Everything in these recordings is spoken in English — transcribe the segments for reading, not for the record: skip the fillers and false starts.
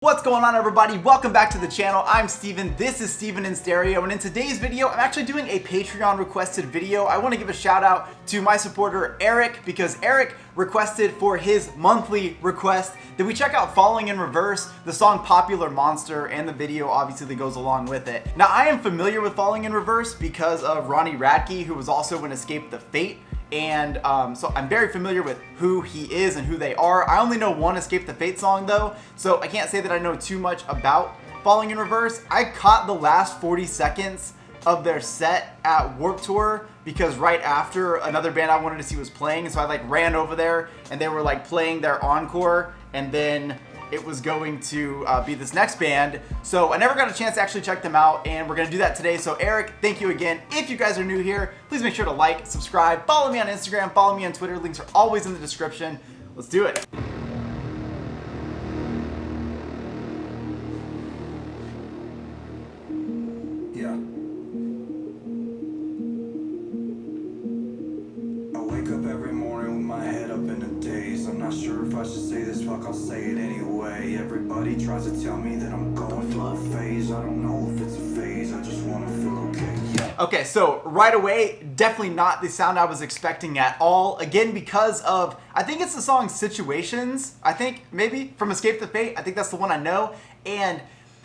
What's going on, everybody? Welcome back to the channel. I'm Steven. This is Steven in Stereo, and in today's video, I'm actually doing a Patreon requested video. I want to give a shout out to my supporter Eric, because Eric requested for his monthly request that we check out Falling in Reverse, the song Popular Monster, and the video obviously that goes along with it. Now, I am familiar with Falling in Reverse because of Ronnie Radke, who was also in Escape the Fate. And so I'm very familiar with who he is and who they are. I only know one Escape the Fate song though, so I can't say that I know too much about Falling in Reverse. I caught the last 40 seconds of their set at Warped Tour because right after another band I wanted to see was playing, so I like ran over there and they were like playing their encore, and then it was going to be this next band. So I never got a chance to actually check them out, and we're gonna do that today. So Eric, thank you again. If you guys are new here, please make sure to like, subscribe, follow me on Instagram, follow me on Twitter. Links are always in the description. Let's do it. Yeah. I wake up every morning with my head up in a daze. I'm not sure if I should say this, fuck, I'll say it anyway. Everybody tries to tell me that I'm going through a phase. I don't know if it's a phase, I just wanna feel okay. Yeah. Okay, so right away, definitely not the sound I was expecting at all. Again, because of, I think it's the song Situations, I think, maybe, from Escape the Fate. I think that's the one I know. And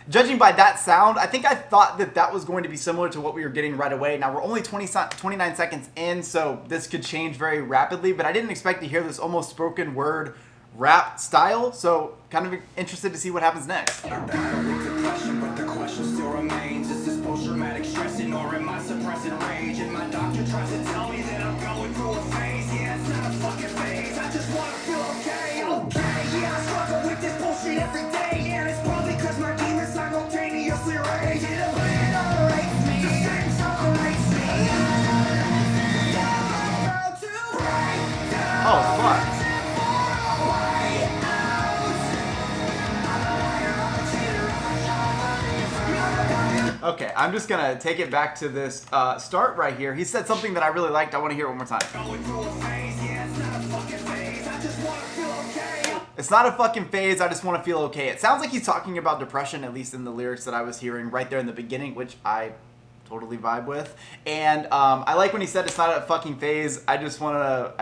judging by that sound, I think I thought that that was going to be similar to what we were getting right away. Now, we're only 29 seconds in, so this could change very rapidly, but I didn't expect to hear this almost spoken word rap style, so kind of interested to see what happens next. I battle with depression, but the question still remains. Is this post-traumatic stressing, or am I suppressing rage? And my doctor tries to tell me that I'm going through a phase. Yeah, it's not a fucking phase, I just wanna feel okay, okay. Yeah, I struggle with this bullshit every day, and it's probably cause my demons simultaneously rage. It obliterates me, the same separates me. Oh, fuck. Okay, I'm just gonna take it back to this start right here. He said something that I really liked. I want to hear it one more time. It's not a fucking phase, I just want to feel okay. It sounds like he's talking about depression, at least in the lyrics that I was hearing right there in the beginning, which I totally vibe with. And I like when he said it's not a fucking phase, I just wanna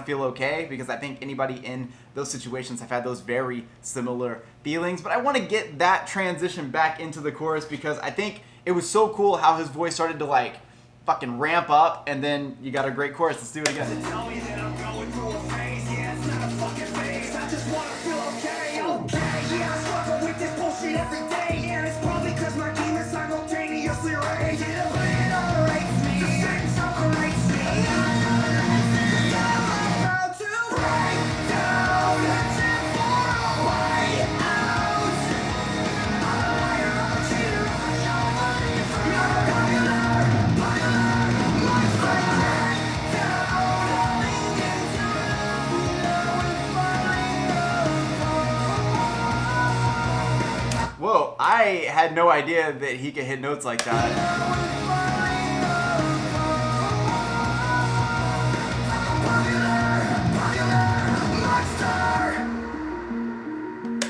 feel okay, because I think anybody in those situations have had those very similar feelings. But I want to get that transition back into the chorus because I think it was so cool how his voice started to like fucking ramp up, and then you got a great chorus. Let's do it again. Tell me that I'm going through a phase. Yeah, it's not a fucking phase, I just wanna feel okay, okay. Yeah, I struggle with this bullshit every day, and it's probably cause my demons simultaneously rage. It obliterates me, the same separates me. I'm about to break down, reaching for a way out. I'm a liar, I'm a cheater, I'm a showman. You're a popular monster. Whoa, I had no idea that he could hit notes like that.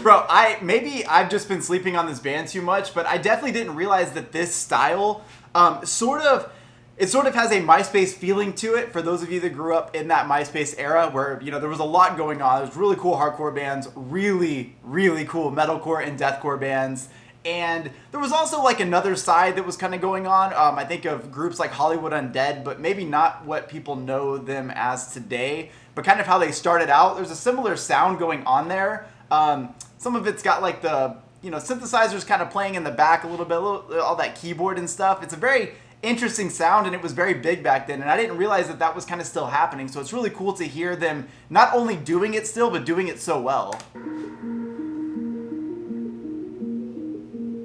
Bro, maybe I've just been sleeping on this band too much, but I definitely didn't realize that this style sort of has a MySpace feeling to it. For those of you that grew up in that MySpace era where, you know, there was a lot going on. There's really cool hardcore bands, really, really cool metalcore and deathcore bands. And there was also like another side that was kind of going on. I think of groups like Hollywood Undead, but maybe not what people know them as today, but kind of how they started out. There's a similar sound going on there. Some of it's got like the, you know, synthesizers kind of playing in the back a little bit, all that keyboard and stuff. It's a very interesting sound, and it was very big back then, and I didn't realize that that was kind of still happening. So it's really cool to hear them not only doing it still, but doing it so well.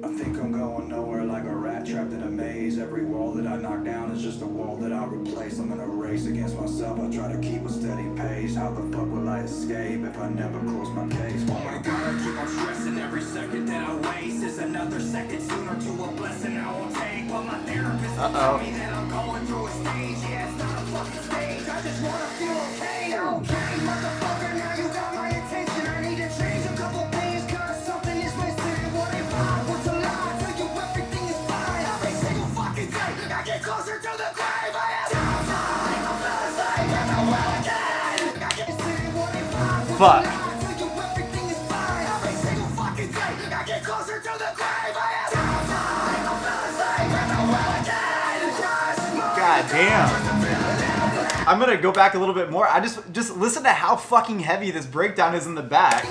I think I'm going nowhere like a rat trapped in a maze. Every wall that I knock down is just a wall that I replace. I'm in a race against myself, I try to keep a steady pace. How the fuck will I escape if I never close my case? Oh my god, I keep on stressing. Every second that I waste is another second sooner to a blessing I will take. But my therapist tell me that I'm going through a stage. Yeah, it's not a fucking stage, I just wanna feel okay, okay. Motherfucker, now you got my attention. I need to change a couple things, cause something is wasting. fuck. God damn. I'm gonna go back a little bit more. I just listen to how fucking heavy this breakdown is in the back.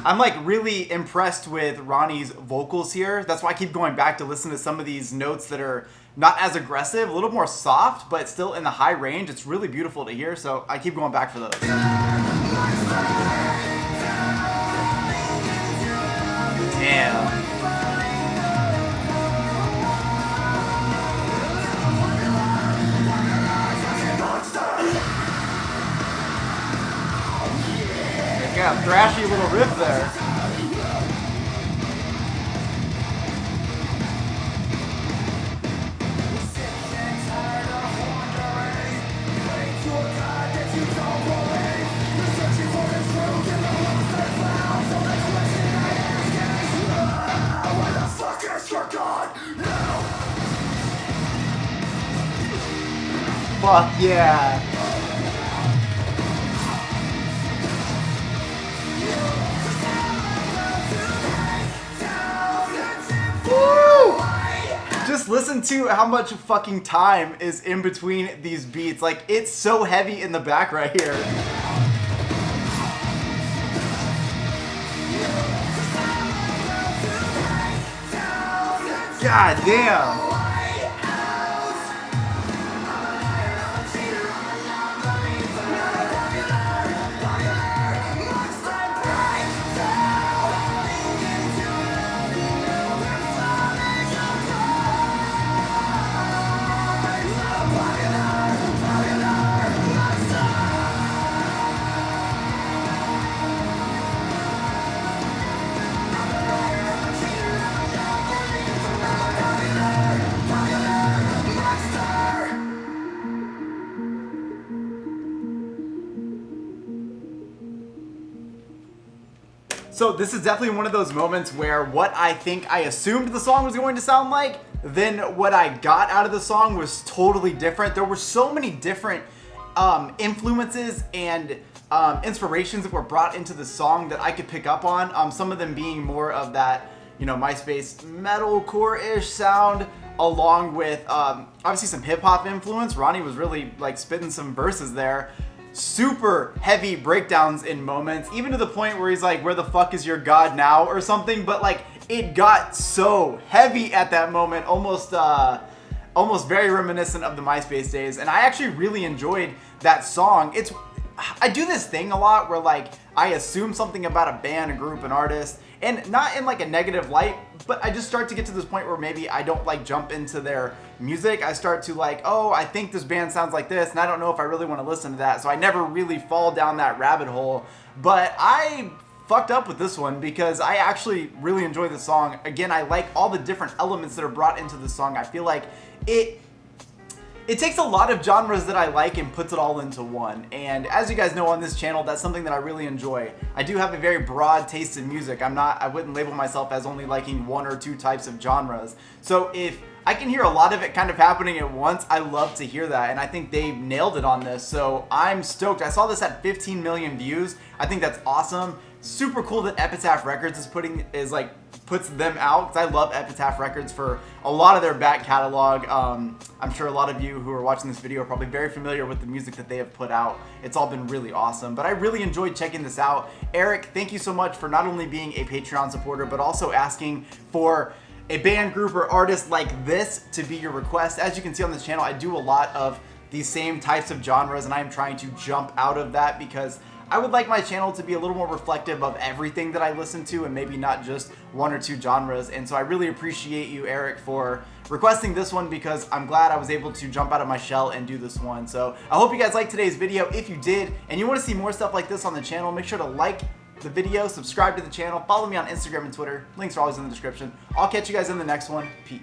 I'm like really impressed with Ronnie's vocals here. That's why I keep going back to listen to some of these notes that are not as aggressive, a little more soft, but still in the high range. It's really beautiful to hear, so I keep going back for those. Damn. Yeah, thrashy little riff there. Fuck yeah. Just listen to how much fucking time is in between these beats. Like, it's so heavy in the back right here. God damn. So this is definitely one of those moments where what I think I assumed the song was going to sound like, then what I got out of the song was totally different. There were so many different influences and inspirations that were brought into the song that I could pick up on. Some of them being more of that, you know, MySpace metalcore-ish sound, along with obviously some hip-hop influence. Ronnie was really like spitting some verses there. Super heavy breakdowns in moments, even to the point where he's like, where the fuck is your God now, or something. But like, it got so heavy at that moment, almost very reminiscent of the MySpace days. And I actually really enjoyed that song. I do this thing a lot where like I assume something about a band, a group, an artist, and not in like a negative light, but I just start to get to this point where maybe I don't like jump into their music. I start to like, oh, I think this band sounds like this, and I don't know if I really want to listen to that. So I never really fall down that rabbit hole. But I fucked up with this one because I actually really enjoy the song. Again, I like all the different elements that are brought into the song. I feel like it takes a lot of genres that I like and puts it all into one. And as you guys know on this channel, that's something that I really enjoy. I do have a very broad taste in music. I wouldn't label myself as only liking one or two types of genres. So if I can hear a lot of it kind of happening at once, I love to hear that. And I think they nailed it on this. So I'm stoked. I saw this at 15 million views. I think that's awesome. Super cool that Epitaph Records puts them out, because I love Epitaph Records for a lot of their back catalog. I'm sure a lot of you who are watching this video are probably very familiar with the music that they have put out. It's all been really awesome, but I really enjoyed checking this out. Eric, thank you so much for not only being a Patreon supporter, but also asking for a band, group, or artist like this to be your request. As you can see on this channel, I do a lot of these same types of genres, and I am trying to jump out of that because I would like my channel to be a little more reflective of everything that I listen to and maybe not just one or two genres. And so I really appreciate you, Eric, for requesting this one because I'm glad I was able to jump out of my shell and do this one. So I hope you guys liked today's video. If you did and you want to see more stuff like this on the channel, make sure to like the video, subscribe to the channel, follow me on Instagram and Twitter. Links are always in the description. I'll catch you guys in the next one. Peace.